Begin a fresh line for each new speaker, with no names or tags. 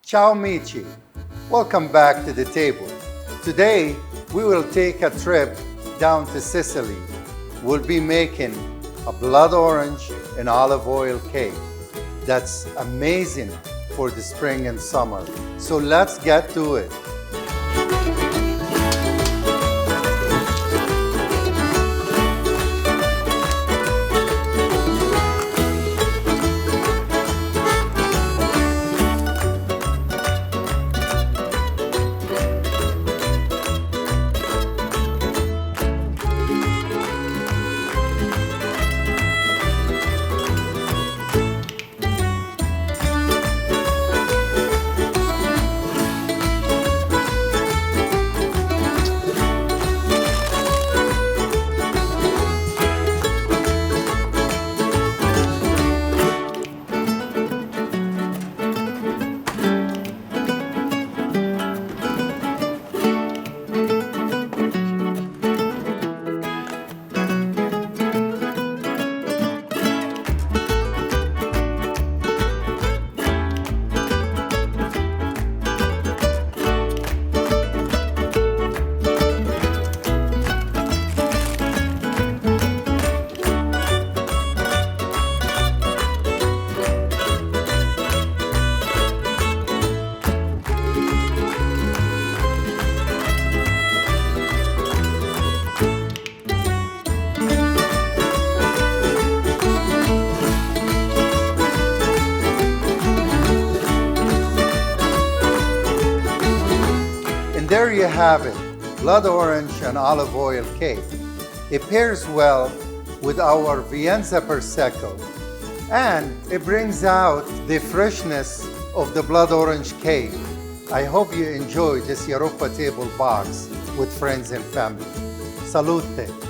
Ciao amici, welcome back to the table. Today we will take a trip down to Sicily. We'll be making a blood orange and olive oil cake. That's amazing for the spring and summer. So let's get to it. And there you have it, blood orange and olive oil cake. It pairs well with our Vienza Prosecco, and it brings out the freshness of the blood orange cake. I hope you enjoy this Europa Table box with friends and family. Salute!